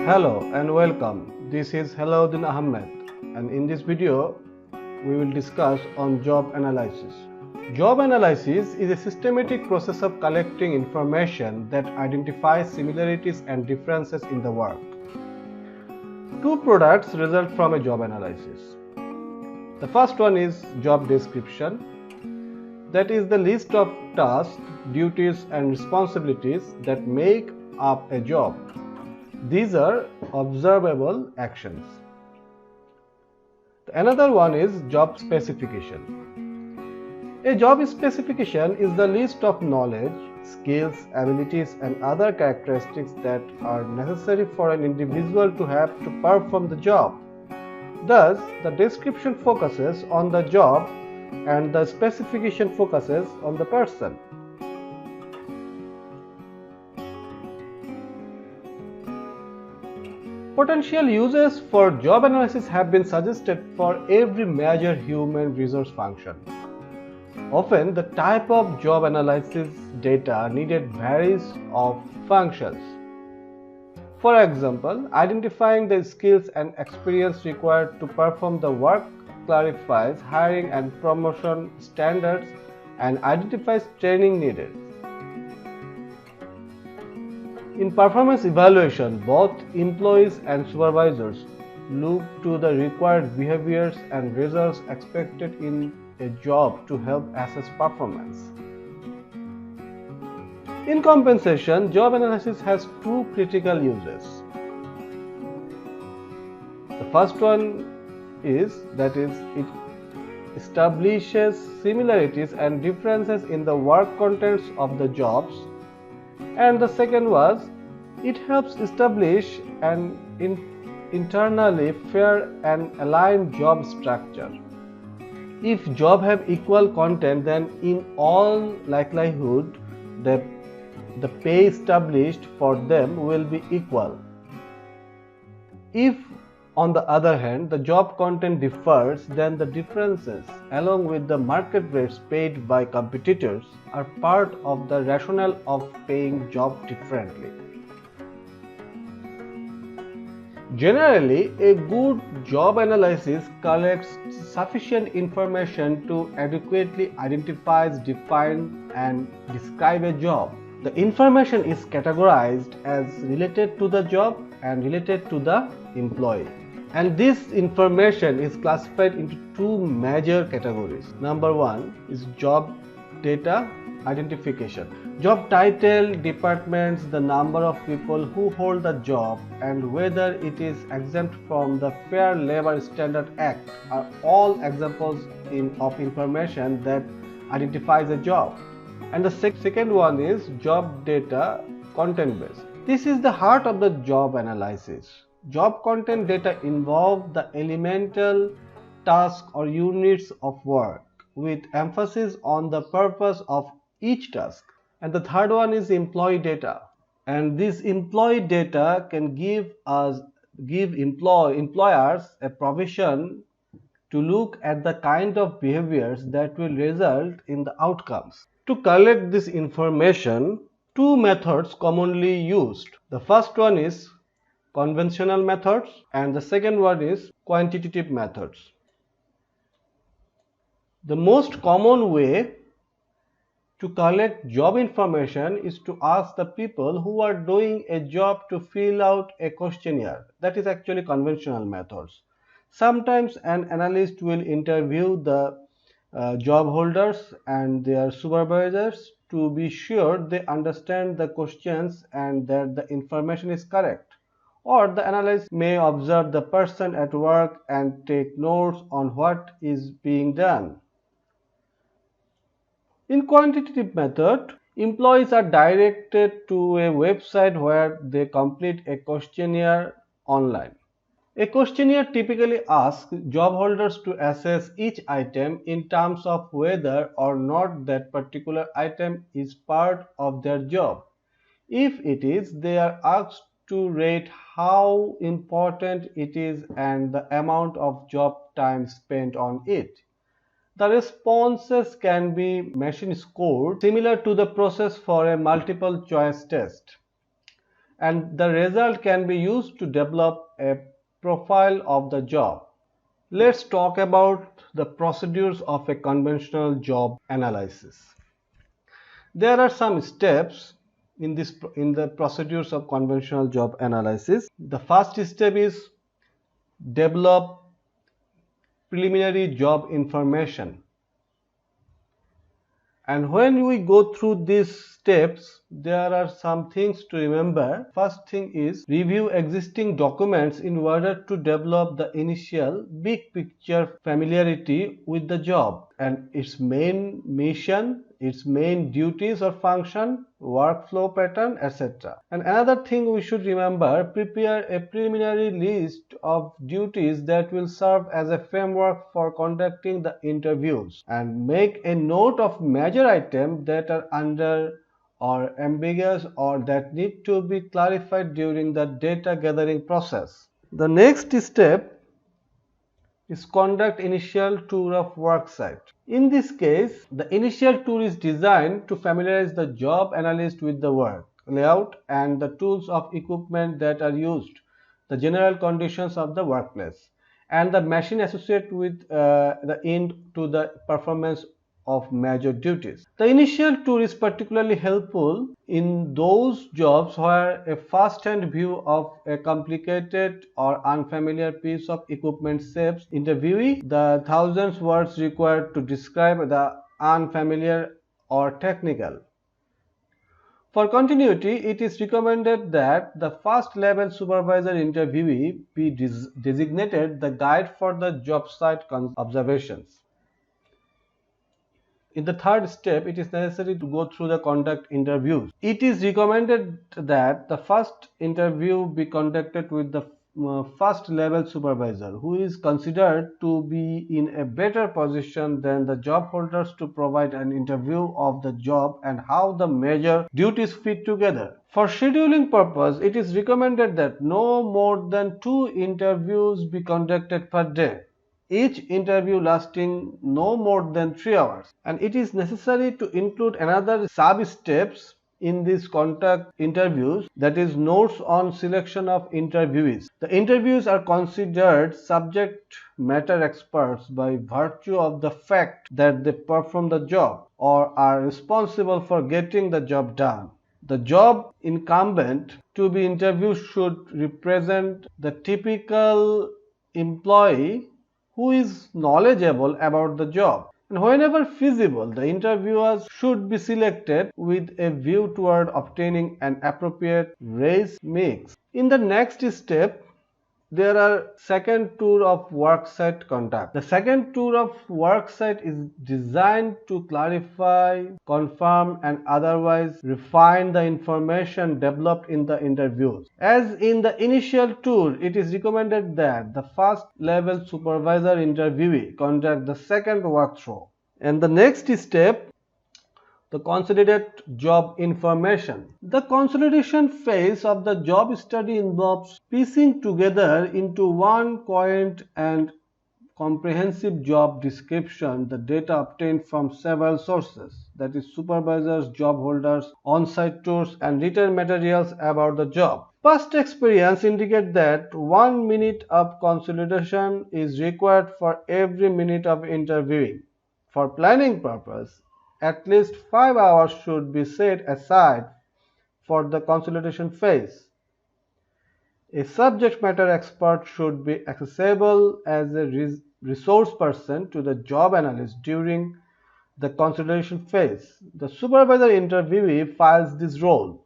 Hello and welcome. This is Helaluddin Ahmed, and in this video we will discuss on job analysis. Job analysis is a systematic process of collecting information that identifies similarities and differences in the work. Two products result from a job analysis. The first one is job description, that is the list of tasks, duties and responsibilities that make up a job. These are observable actions. Another one is job specification. A job specification is the list of knowledge, skills, abilities and other characteristics that are necessary for an individual to have to perform the job. Thus, the description focuses on the job and the specification focuses on the person. Potential uses for job analysis have been suggested for every major human resource function. Often, the type of job analysis data needed varies of functions. For example, identifying the skills and experience required to perform the work clarifies hiring and promotion standards and identifies training needed. In performance evaluation, both employees and supervisors look to the required behaviors and results expected in a job to help assess performance. In compensation, job analysis has two critical uses. The first one is it establishes similarities and differences in the work contents of the jobs, and the second was it helps establish an internally fair and aligned job structure. If job have equal content, then in all likelihood the pay established for them will be equal. If on the other hand the job content differs, then the differences along with the market rates paid by competitors are part of the rationale of paying job differently. Generally, a good job analysis collects sufficient information to adequately identify, define and describe a job. The information is categorized as related to the job and related to the employee. And this information is classified into two major categories. Number one is job data identification. Job title, departments, the number of people who hold the job, and whether it is exempt from the Fair Labor Standards Act are all examples of information that identifies a job. And the second one is job data content based. This is the heart of the job analysis. Job content data involve the elemental tasks or units of work with emphasis on the purpose of each task. And the third one is employee data. And this employee data can give employers a provision to look at the kind of behaviors that will result in the outcomes. To collect this information, two methods commonly used. The first one is conventional methods and the second one is quantitative methods. The most common way to collect job information is to ask the people who are doing a job to fill out a questionnaire. That is actually conventional methods. Sometimes an analyst will interview the job holders and their supervisors to be sure they understand the questions and that the information is correct. Or the analyst may observe the person at work and take notes on what is being done. In quantitative method, employees are directed to a website where they complete a questionnaire online. A questionnaire typically asks job holders to assess each item in terms of whether or not that particular item is part of their job. If it is, they are asked to rate how important it is and the amount of job time spent on it. The responses can be machine scored, similar to the process for a multiple choice test. and the result can be used to develop a profile of the job. Let's talk about the procedures of a conventional job analysis. There are some steps in the procedures of conventional job analysis. The first step is develop preliminary job information. And when we go through these steps, there are some things to remember. First thing is review existing documents in order to develop the initial big picture familiarity with the job and its main mission, its main duties or function, workflow pattern, etc. And another thing we should remember, prepare a preliminary list of duties that will serve as a framework for conducting the interviews, and make a note of major items that are under or ambiguous or that need to be clarified during the data gathering process. The next step is conduct initial tour of worksite. In this case, the initial tour is designed to familiarize the job analyst with the work, layout and the tools of equipment that are used, the general conditions of the workplace, and the machine associated with the end to the performance of major duties. The initial tour is particularly helpful in those jobs where a first-hand view of a complicated or unfamiliar piece of equipment saves interviewee the thousands words required to describe the unfamiliar or technical. For continuity, it is recommended that the first level supervisor interviewee be designated the guide for the job site observations. In the third step, it is necessary to go through the conduct interviews. It is recommended that the first interview be conducted with the first level supervisor, who is considered to be in a better position than the job holders to provide an interview of the job and how the major duties fit together. For scheduling purpose, it is recommended that no more than 2 interviews be conducted per day, each interview lasting no more than 3 hours, and it is necessary to include another sub-steps in these conduct interviews, that is notes on selection of interviewees. The interviews are considered subject matter experts by virtue of the fact that they perform the job or are responsible for getting the job done. The job incumbent to be interviewed should represent the typical employee who is knowledgeable about the job. And whenever feasible, the interviewers should be selected with a view toward obtaining an appropriate race mix. In the next step, there are second tour of worksite conduct. The second tour of worksite is designed to clarify, confirm and otherwise refine the information developed in the interviews. As in the initial tour, it is recommended that the first level supervisor interviewee conduct the second walkthrough. And the next step, the Consolidate Job Information. The consolidation phase of the job study involves piecing together into one coherent and comprehensive job description the data obtained from several sources, that is supervisors, job holders, on-site tours and written materials about the job. Past experience indicates that 1 minute of consolidation is required for every minute of interviewing. For planning purpose, at least 5 hours should be set aside for the consolidation phase. A subject matter expert should be accessible as a resource person to the job analyst during the consolidation phase. The supervisor interviewee fills this role.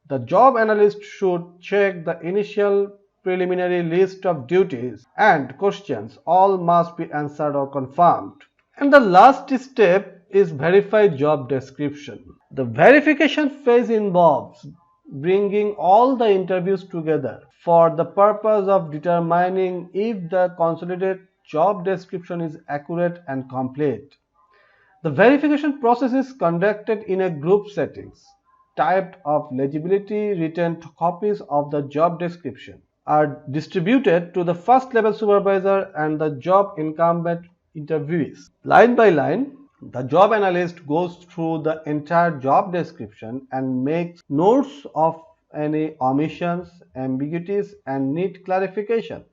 The job analyst should check the initial preliminary list of duties and questions. All must be answered or confirmed. And the last step is verify job description. The verification phase involves bringing all the interviews together for the purpose of determining if the consolidated job description is accurate and complete. The verification process is conducted in a group settings. Typed of legibility written copies of the job description are distributed to the first level supervisor and the job incumbent interviewees. Line by line, the job analyst goes through the entire job description and makes notes of any omissions, ambiguities, and need clarification.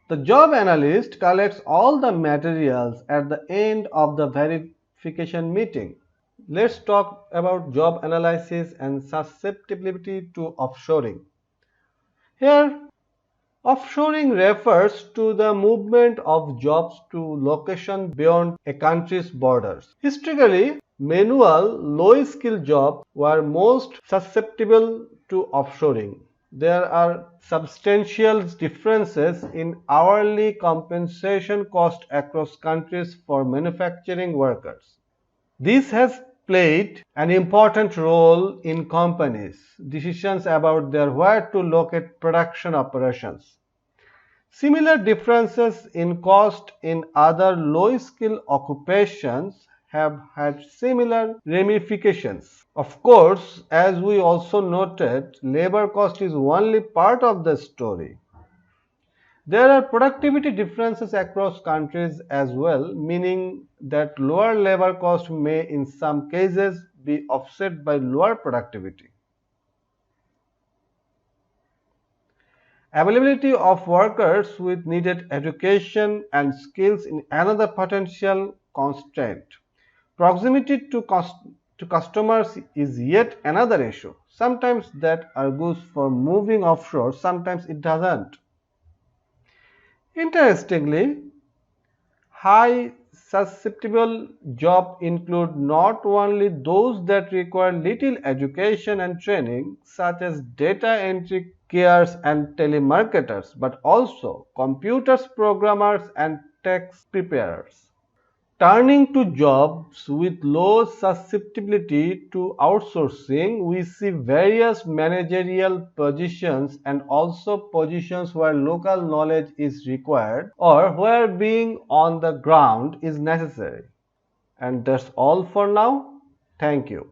The job analyst collects all the materials at the end of the verification meeting. Let's talk about job analysis and susceptibility to offshoring. Here, offshoring refers to the movement of jobs to locations beyond a country's borders. Historically, manual, low-skill jobs were most susceptible to offshoring. There are substantial differences in hourly compensation cost across countries for manufacturing workers. This has played an important role in companies' decisions about where to locate production operations. Similar differences in cost in other low-skill occupations have had similar ramifications. Of course, as we also noted, labor cost is only part of the story. There are productivity differences across countries as well, meaning that lower labor cost may in some cases be offset by lower productivity. Availability of workers with needed education and skills is another potential constraint. Proximity to customers is yet another issue. Sometimes that argues for moving offshore, sometimes it doesn't. Interestingly, high susceptible jobs include not only those that require little education and training, such as data entry carers and telemarketers, but also computers programmers and text preparers. Turning to jobs with low susceptibility to outsourcing, we see various managerial positions and also positions where local knowledge is required or where being on the ground is necessary. And that's all for now. Thank you.